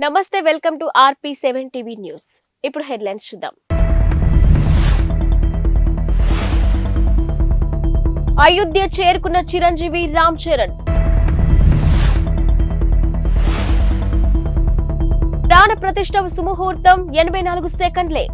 నమస్తే, welcome to RP7 TV news. ఇప్పుడు headlines చూద్దాం. అయోధ్య చేరుకున్న చిరంజీవి రామ్ చరణ్. ప్రాణ ప్రతిష్ఠ సుముహూర్తం 84 సెకండ్లే.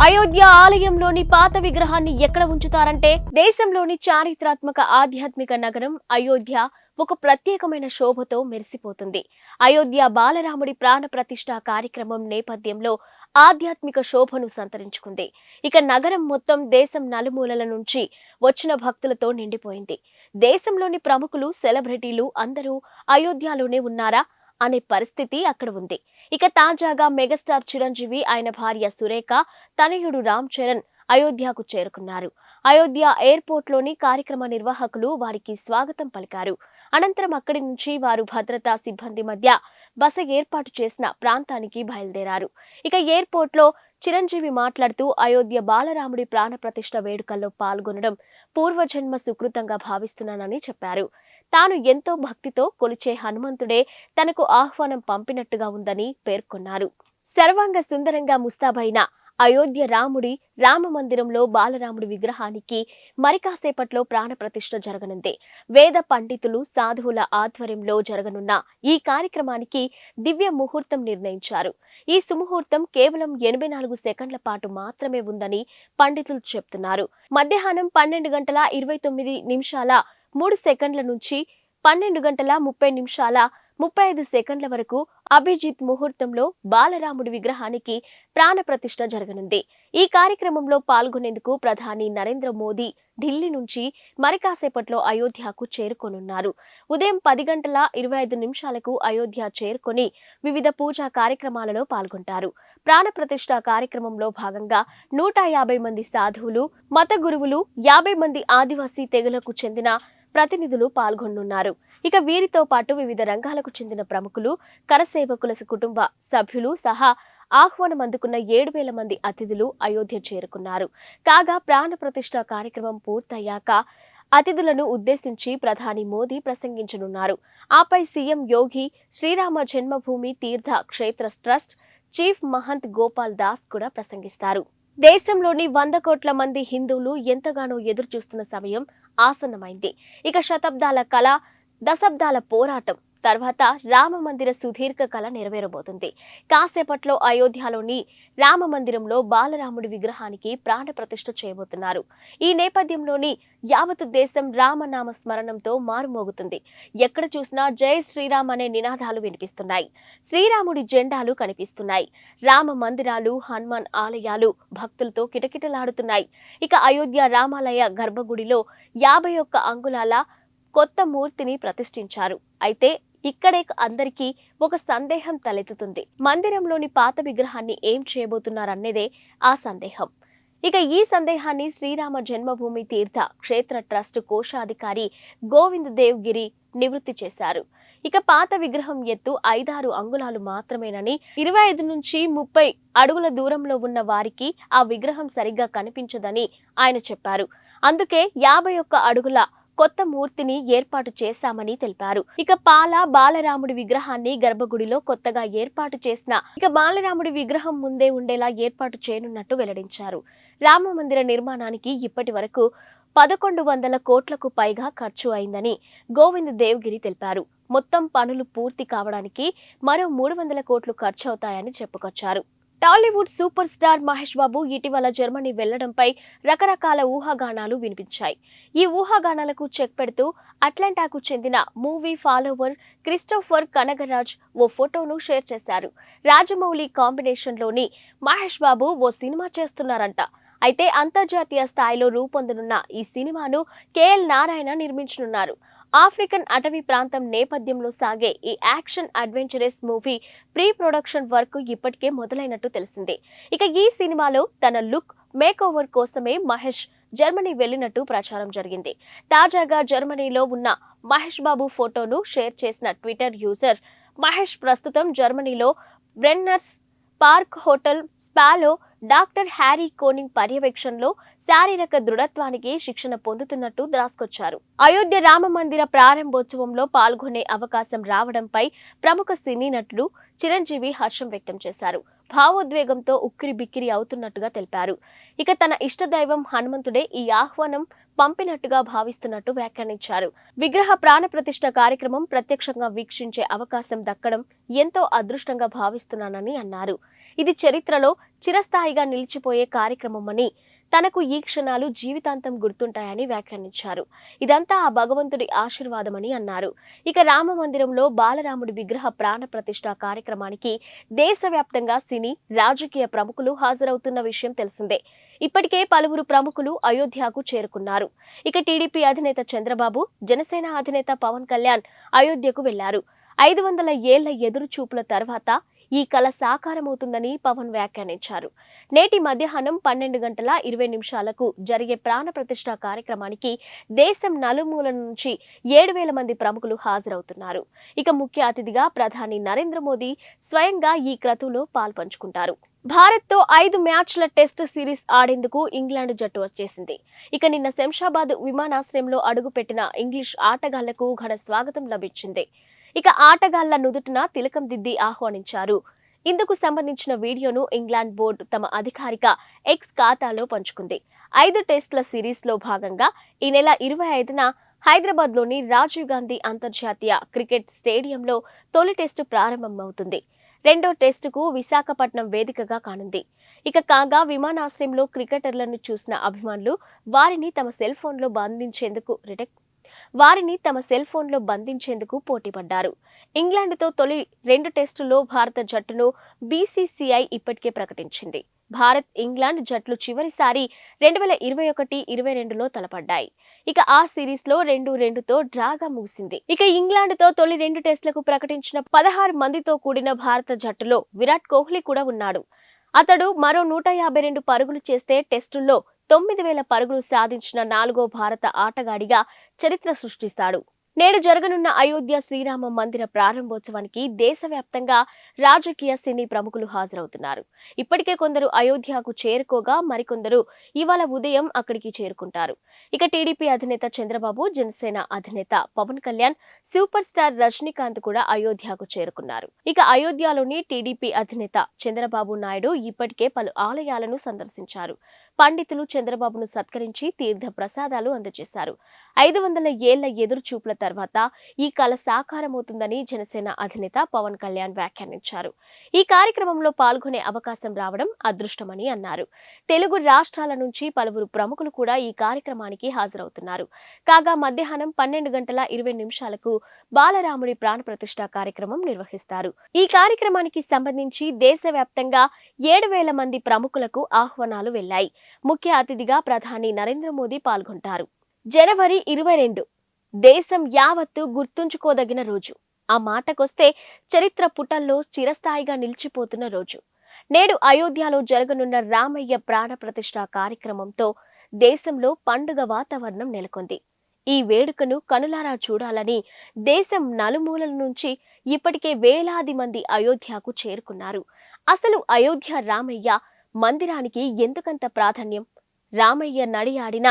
అయోధ్య ఆలయంలోని పాత విగ్రహాన్ని ఎక్కడ ఉంచుతారంటే, దేశంలోని చారిత్రాత్మక ఆధ్యాత్మిక నగరం అయోధ్య ఒక ప్రత్యేకమైన శోభతో మెరిసిపోతుంది. అయోధ్య బాలరాముడి ప్రాణ ప్రతిష్ఠ కార్యక్రమం నేపథ్యంలో ఆధ్యాత్మిక శోభను సంతరించుకుంది. ఇక నగరం మొత్తం దేశం నలుమూలల నుంచి వచ్చిన భక్తులతో నిండిపోయింది. దేశంలోని ప్రముఖులు, సెలబ్రిటీలు అందరూ అయోధ్యలోనే ఉన్నారా అనే పరిస్థితి అక్కడ ఉంది. ఇక తాజాగా మెగాస్టార్ చిరంజీవి, ఆయన భార్య సురేఖ, తనయుడు రామ్ చరణ్ అయోధ్యకు చేరుకున్నారు. అయోధ్య ఎయిర్పోర్ట్ లోని కార్యక్రమ నిర్వాహకులు వారికి స్వాగతం పలికారు. అనంతరం అక్కడి నుంచి వారు భద్రతా సిబ్బంది మధ్య బస ఏర్పాటు చేసిన ప్రాంతానికి బయలుదేరారు. ఇక ఎయిర్పోర్ట్ లో చిరంజీవి మాట్లాడుతూ, అయోధ్య బాలరాముడి ప్రాణ ప్రతిష్ఠ వేడుకల్లో పాల్గొనడం పూర్వజన్మ సుకృతంగా భావిస్తున్నానని చెప్పారు. తాను ఎంతో భక్తితో కొలిచే హనుమంతుడే తనకు ఆహ్వానం పంపినట్టుగా ఉందని పేర్కొన్నారు. సర్వాంగ సుందరంగా ముస్తాబైన అయోధ్య రాముడి రామ మందిరంలో బాలరాముడి విగ్రహానికి మరి కాసేపట్లో ప్రాణ ప్రతిష్ఠ జరగనుంది. వేద పండితులు, సాధువుల ఆధ్వర్యంలో జరగనున్న ఈ కార్యక్రమానికి దివ్య ముహూర్తం నిర్ణయించారు. ఈ సుముహూర్తం కేవలం 84 సెకండ్ల పాటు మాత్రమే ఉందని పండితులు చెప్తున్నారు. మధ్యాహ్నం 12 గంటల 29 నిమిషాల 3 సెకండ్ల నుంచి 12 గంటల 30 నిమిషాల 35 సెకండ్ల వరకు అభిజిత్ ముహూర్తంలో బాలరాముడి విగ్రహానికి ప్రాణ ప్రతిష్ఠ జరగనుంది. ఈ కార్యక్రమంలో పాల్గొనేందుకు ప్రధాని నరేంద్ర మోదీ ఢిల్లీ నుంచి మరి కాసేపట్లో అయోధ్యకు చేరుకోనున్నారు. ఉదయం 10 గంటల 25 నిమిషాలకు అయోధ్య చేరుకొని వివిధ పూజా కార్యక్రమాలలో పాల్గొంటారు. ప్రాణ ప్రతిష్ఠ కార్యక్రమంలో భాగంగా 150 మంది సాధువులు, మత గురువులు, 50 మంది ఆదివాసీ తెగలకు చెందిన ప్రతినిధులు పాల్గొనున్నారు. ఇక వీరితో పాటు వివిధ రంగాలకు చెందిన ప్రముఖులు, కరసేవకుల కుటుంబ సభ్యులు సహా ఆహ్వానం అందుకున్న 7,000 మంది అతిథులు అయోధ్య చేరుకున్నారు. కాగా ప్రాణ ప్రతిష్ఠ కార్యక్రమం పూర్తయ్యాక అతిథులను ఉద్దేశించి ప్రధాని మోదీ ప్రసంగించనున్నారు. ఆపై సీఎం యోగి, శ్రీరామ జన్మభూమి తీర్థ క్షేత్ర ట్రస్ట్ చీఫ్ మహంత్ గోపాల్ దాస్ కూడా ప్రసంగిస్తారు. దేశంలోని 100 కోట్ల మంది హిందువులు ఎంతగానో ఎదురు చూస్తున్న సమయం ఆసన్నమైంది. ఇక శతాబ్దాల కళ, దశాబ్దాల పోరాటం తర్వాత రామ మందిర సుదీర్ఘ కళ నెరవేరబోతుంది. కాసేపట్లో అయోధ్యలోని రామ మందిరంలో బాలరాముడి విగ్రహానికి ప్రాణ ప్రతిష్ఠ చేయబోతున్నారు. ఈ నేపథ్యంలోని యావత్ దేశం రామనామ స్మరణంతో మారుమోగుతుంది. ఎక్కడ చూసినా జై శ్రీరామ్ అనే నినాదాలు వినిపిస్తున్నాయి. శ్రీరాముడి జెండాలు కనిపిస్తున్నాయి. రామ మందిరాలు, హనుమాన్ ఆలయాలు భక్తులతో కిటకిటలాడుతున్నాయి. ఇక అయోధ్య రామాలయ గర్భగుడిలో 51 అంగుళాల కొత్త మూర్తిని ప్రతిష్ఠించారు. అయితే ఇక్కడే అందరికీ ఒక సందేహం తలెత్తుతుంది. మందిరంలోని పాత విగ్రహాన్ని ఏం చేయబోతున్నారనేదే ఆ సందేహం. ఇక ఈ సందేహాన్ని శ్రీరామ జన్మభూమి తీర్థ క్షేత్ర ట్రస్ట్ కోశాధికారి గోవింద్ దేవ్ గిరి నివృత్తి చేశారు. ఇక పాత విగ్రహం ఎత్తు 5-6 అంగుళాలు మాత్రమేనని, 25 నుంచి 30 అడుగుల దూరంలో ఉన్న వారికి ఆ విగ్రహం సరిగ్గా కనిపించదని ఆయన చెప్పారు. అందుకే 51 అడుగుల కొత్త మూర్తిని ఏర్పాటు చేశామని తెలిపారు. ఇక బాలరాముడి విగ్రహాన్ని గర్భగుడిలో కొత్తగా ఏర్పాటు చేసిన బాలరాముడి విగ్రహం ముందే ఉండేలా ఏర్పాటు చేయనున్నట్టు వెల్లడించారు. రామ మందిర నిర్మాణానికి ఇప్పటి వరకు 1100 కోట్లకు పైగా ఖర్చు అయిందని గోవింద్ దేవ్గిరి తెలిపారు. మొత్తం పనులు పూర్తి కావడానికి మరో 300 కోట్లు ఖర్చు అవుతాయని చెప్పుకొచ్చారు. టాలీవుడ్ సూపర్ స్టార్ మహేష్ బాబు ఇటీవల జర్మనీ వెళ్లడంపై రకరకాల ఊహాగానాలు వినిపించాయి. ఈ ఊహాగానాలకు చెక్ పెడుతూ అట్లాంటాకు చెందిన మూవీ ఫాలోవర్ క్రిస్టోఫర్ కనగరాజ్ ఓ ఫోటోను షేర్ చేశారు. రాజమౌళి కాంబినేషన్లోని మహేష్ బాబు ఓ సినిమా చేస్తున్నారంట. అయితే అంతర్జాతీయ స్థాయిలో రూపొందనున్న ఈ సినిమాను KL నారాయణ నిర్మించనున్నారు. ఆఫ్రికన్ అటవీ ప్రాంతం నేపథ్యంలో సాగే ఈ action adventurous movie pre production work ఇప్పటికే మొదలైనట్టు తెలిసింది. ఇక ఈ సినిమాలో తన లుక్ మేక్ ఓవర్ కోసమే మహేష్ జర్మనీ వెళ్లినట్టు ప్రచారం జరిగింది. తాజాగా జర్మనీలో ఉన్న మహేష్ బాబు ఫోటోను షేర్ చేసిన ట్విట్టర్ యూజర్, మహేష్ ప్రస్తుతం జర్మనీలో బ్రెన్నర్స్ పార్క్ హోటల్ స్పాలో డాక్టర్ హ్యారీ కోనింగ్ పర్యవేక్షణలో శారీరక దృఢత్వానికి శిక్షణ పొందుతున్నట్టు రాసుకొచ్చారు. అయోధ్య రామ మందిర ప్రారంభోత్సవంలో పాల్గొనే అవకాశం రావడంపై ప్రముఖ సినీ నటుడు చిరంజీవి హర్షం వ్యక్తం చేశారు. భావోద్వేగంతో ఉక్కిరి బిక్కిరి అవుతున్నట్టుగా తెలిపారు. ఇక తన ఇష్టదైవం హనుమంతుడే ఈ ఆహ్వానం పంపినట్టుగా భావిస్తున్నట్టు వ్యాఖ్యానించారు. విగ్రహ ప్రాణప్రతిష్ఠ కార్యక్రమం ప్రత్యక్షంగా వీక్షించే అవకాశం దక్కడం ఎంతో అదృష్టంగా భావిస్తున్నానని అన్నారు. ఇది చరిత్రలో చిరస్థాయిగా నిలిచిపోయే కార్యక్రమమని, తనకు ఈ క్షణాలు జీవితాంతం గుర్తుంటాయని వ్యాఖ్యానించారు. ఇదంతా ఆ భగవంతుడి ఆశీర్వాదమని అన్నారు. ఇక రామ మందిరంలో బాలరాముడి విగ్రహ ప్రాణ ప్రతిష్ఠ కార్యక్రమానికి దేశవ్యాప్తంగా సినీ, రాజకీయ ప్రముఖులు హాజరవుతున్న విషయం తెలిసిందే. ఇప్పటికే పలువురు ప్రముఖులు అయోధ్యకు చేరుకున్నారు. ఇక టీడీపీ అధినేత చంద్రబాబు, జనసేన అధినేత పవన్ కళ్యాణ్ అయోధ్యకు వెళ్లారు. 500 ఏళ్ల ఎదురు చూపుల తర్వాత ఈ కల సాకారమవుతుందని పవన్ వ్యాఖ్యానించారు. నేటి మధ్యాహ్నం 12:20 జరిగే ప్రాణ ప్రతిష్ఠ కార్యక్రమానికి దేశం నలుమూలల నుంచి 7,000 మంది ప్రముఖులు హాజరవుతున్నారు. ఇక ముఖ్య అతిథిగా ప్రధాని నరేంద్ర మోదీ స్వయంగా ఈ క్రతువులో పాల్పంచుకుంటారు. భారత్తో 5 మ్యాచ్ల టెస్టు సిరీస్ ఆడేందుకు ఇంగ్లాండ్ జట్టు వచ్చేసింది. ఇక నిన్న శంషాబాద్ విమానాశ్రయంలో అడుగుపెట్టిన ఇంగ్లీష్ ఆటగాళ్లకు ఘన స్వాగతం లభించింది. ఇక ఆటగాళ్ల నుదుటిన తిలకం దిద్ది ఆహ్వానించారు. ఇందుకు సంబంధించిన వీడియోను ఇంగ్లాండ్ బోర్డు తమ అధికారిక ఎక్స్ ఖాతాలో పంచుకుంది. 5 టెస్టుల సిరీస్లో భాగంగా ఈ నెల 25న హైదరాబాద్లోని రాజీవ్ గాంధీ అంతర్జాతీయ క్రికెట్ స్టేడియంలో తొలి టెస్టు ప్రారంభమవుతుంది. రెండో టెస్టుకు విశాఖపట్నం వేదికగా కానుంది. ఇక కాగా విమానాశ్రయంలో క్రికెటర్లను చూసిన అభిమానులు వారిని తమ సెల్ ఫోన్లో బంధించేందుకు పోటీపడ్డారు. ఇంగ్లాండ్తో తొలి 2 టెస్టుల్లో భారత జట్టును బీసీసీఐ ఇప్పటికే ప్రకటించింది. భారత్, ఇంగ్లాండ్ జట్లు చివరిసారి 2021-22లో తలపడ్డాయి. ఇక ఆ సిరీస్లో 2-2తో డ్రాగా ముగిసింది. ఇక ఇంగ్లాండ్తో తొలి 2 టెస్టులకు ప్రకటించిన 16 మందితో కూడిన భారత జట్టులో విరాట్ కోహ్లీ కూడా ఉన్నాడు. అతడు మరో 152 పరుగులు చేస్తే టెస్టుల్లో 9,000 పరుగులు సాధించిన 4వ భారత ఆటగాడిగా చరిత్ర సృష్టిస్తాడు. నేడు జరగనున్న అయోధ్య శ్రీరామ మందిర ప్రారంభోత్సవానికి దేశవ్యాప్తంగా రాజకీయ, సినీ ప్రముఖులు హాజరవుతున్నారు. ఇప్పటికే కొందరు అయోధ్యకు చేరుకోగా మరికొందరు ఇవాళ ఉదయం అక్కడికి చేరుకుంటారు. ఇక టీడీపీ అధినేత చంద్రబాబు, జనసేన అధినేత పవన్ కళ్యాణ్, సూపర్ స్టార్ రజనీకాంత్ కూడా అయోధ్యకు చేరుకున్నారు. ఇక అయోధ్యలోని టీడీపీ అధినేత చంద్రబాబు నాయుడు ఇప్పటికే పలు ఆలయాలను సందర్శించారు. పండితులు చంద్రబాబును సత్కరించి తీర్థ ప్రసాదాలు అందజేశారు. 500 ఏళ్ల ఎదురు చూపుల తర్వాత ఈ కల సాకారమవుతుందని జనసేన అధినేత పవన్ కళ్యాణ్ వ్యాఖ్యానించారు. ఈ కార్యక్రమంలో పాల్గొనే అవకాశం రావడం అదృష్టమని అన్నారు. తెలుగు రాష్ట్రాల నుంచి పలువురు ప్రముఖులు కూడా ఈ కార్యక్రమానికి హాజరవుతున్నారు. కాగా మధ్యాహ్నం 12:20 బాలరాముడి ప్రాణ ప్రతిష్ఠ కార్యక్రమం నిర్వహిస్తారు. ఈ కార్యక్రమానికి సంబంధించి దేశవ్యాప్తంగా 7,000 మంది ప్రముఖులకు ఆహ్వానాలు వెళ్లాయి. ముఖ్య అతిథిగా ప్రధాని నరేంద్ర మోదీ పాల్గొంటారు. జనవరి 22 దేశం యావత్తు గుర్తుంచుకోదగిన రోజు. ఆ మాటకొస్తే చరిత్ర పుటల్లో చిరస్థాయిగా నిలిచిపోతున్న రోజు. నేడు అయోధ్యలో జరగనున్న రామయ్య ప్రాణ ప్రతిష్ఠ కార్యక్రమంతో దేశంలో పండుగ వాతావరణం నెలకొంది. ఈ వేడుకను కనులారా చూడాలని దేశం నలుమూలల నుంచి ఇప్పటికే వేలాది మంది అయోధ్యకు చేరుకున్నారు. అసలు అయోధ్య రామయ్య మందిరానికి ఎందుకంత ప్రాధాన్యం? రామయ్య నడియాడిన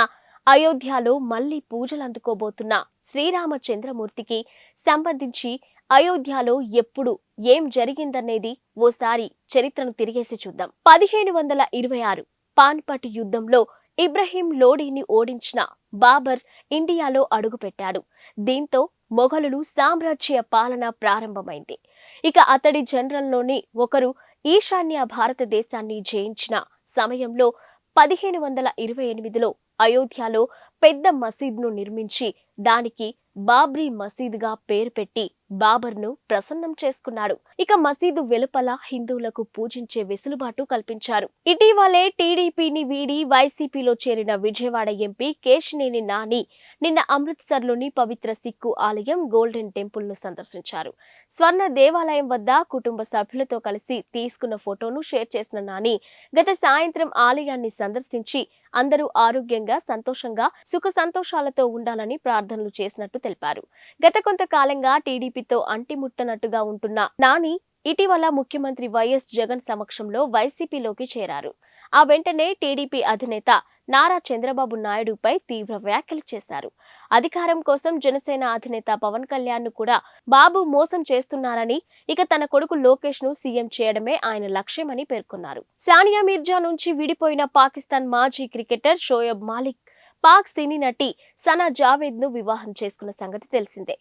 అయోధ్యలో మళ్లీ పూజలందుకోబోతున్న శ్రీరామచంద్రమూర్తికి సంబంధించి అయోధ్యలో ఎప్పుడు ఏం జరిగిందనేది ఓసారి చరిత్రను తిరిగేసి చూద్దాం. 1526 పానిపట్ యుద్ధంలో ఇబ్రహీం లోడీని ఓడించిన బాబర్ ఇండియాలో అడుగుపెట్టాడు. దీంతో మొఘలులు సామ్రాజ్య పాలన ప్రారంభమైంది. ఇక అతడి జనరల్లోని ఒకరు ఈశాన్య భారతదేశాన్ని జయించిన సమయంలో 1528లో అయోధ్యలో పెద్ద మసీద్ను నిర్మించి దానికి బాబ్రీ మసీదుగా పేరు పెట్టి బాబర్ను ప్రసన్నం చేసుకున్నాడు. ఇక మసీదు వెలుపల హిందువులకు పూజించే వెసులుబాటు కల్పించారు. ఇటీవలే టీడీపీని వీడి వైసీపీలో చేరిన విజయవాడ ఎంపీ కేశినేని నాని నిన్న అమృత్సర్లోని పవిత్ర సిక్కు ఆలయం గోల్డెన్ టెంపుల్ ను సందర్శించారు. స్వర్ణ దేవాలయం వద్ద కుటుంబ సభ్యులతో కలిసి తీసుకున్న ఫోటోను షేర్ చేసిన నాని గత సాయంత్రం ఆలయాన్ని సందర్శించి అందరూ ఆరోగ్యంగా, సంతోషంగా, సుఖ సంతోషాలతో ఉండాలని ప్రార్థనలు చేసినట్టు తెలిపారు. గత కొంతకాలంగా టీడీపీతో అంటిముట్టనట్టుగా ఉంటున్న నాని ఇటీవల ముఖ్యమంత్రి వైఎస్ జగన్ సమక్షంలో వైసీపీలోకి చేరారు. ఆ వెంటనే టీడీపీ అధినేత నారా చంద్రబాబు నాయుడుపై తీవ్ర వ్యాఖ్యలు చేశారు. అధికారం కోసం జనసేన అధినేత పవన్ కళ్యాణ్ ను కూడా బాబు మోసం చేస్తున్నారని, ఇక తన కొడుకు లోకేష్ ను సీఎం చేయడమే ఆయన లక్ష్యమని పేర్కొన్నారు. సానియా మీర్జా నుంచి విడిపోయిన పాకిస్తాన్ మాజీ క్రికెటర్ షోయబ్ మాలిక్ పాక్ సినీ నటి సనా జావేద్ ను వివాహం చేసుకున్న సంగతి తెలిసిందే.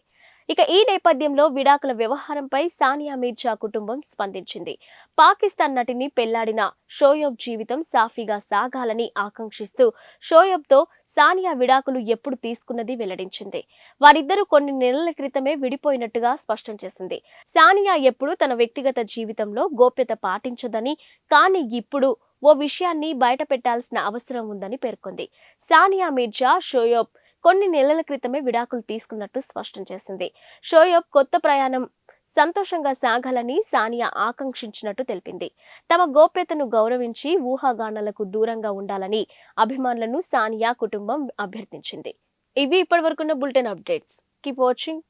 ఇక ఈ నేపథ్యంలో విడాకుల వ్యవహారంపై సానియా మీర్జా కుటుంబం స్పందించింది. పాకిస్తాన్ నటిని పెళ్లాడిన షోయబ్ జీవితం సాఫీగా సాగాలని ఆకాంక్షిస్తూ షోయబ్తో సానియా విడాకులు ఎప్పుడు తీసుకున్నది వెల్లడించింది. వారిద్దరూ కొన్ని నెలల క్రితమే విడిపోయినట్టుగా స్పష్టం చేసింది. సానియా ఎప్పుడూ తన వ్యక్తిగత జీవితంలో గోప్యత పాటించదని, కానీ ఇప్పుడు ఓ విషయాన్ని బయట పెట్టాల్సిన అవసరం ఉందని పేర్కొంది. సానియా మీర్జా షోయబ్ కొన్ని నెలల క్రితమే విడాకులు తీసుకున్నట్టు స్పష్టం చేసింది. షోయబ్ కొత్త ప్రయాణం సంతోషంగా సాగాలని సానియా ఆకాంక్షించినట్టు తెలిపింది. తమ గోప్యతను గౌరవించి ఊహాగానాలకు దూరంగా ఉండాలని అభిమానులను సానియా కుటుంబం అభ్యర్థించింది. ఇవి ఇప్పటివరకున్న బులెటిన్ అప్డేట్స్. Keep watching.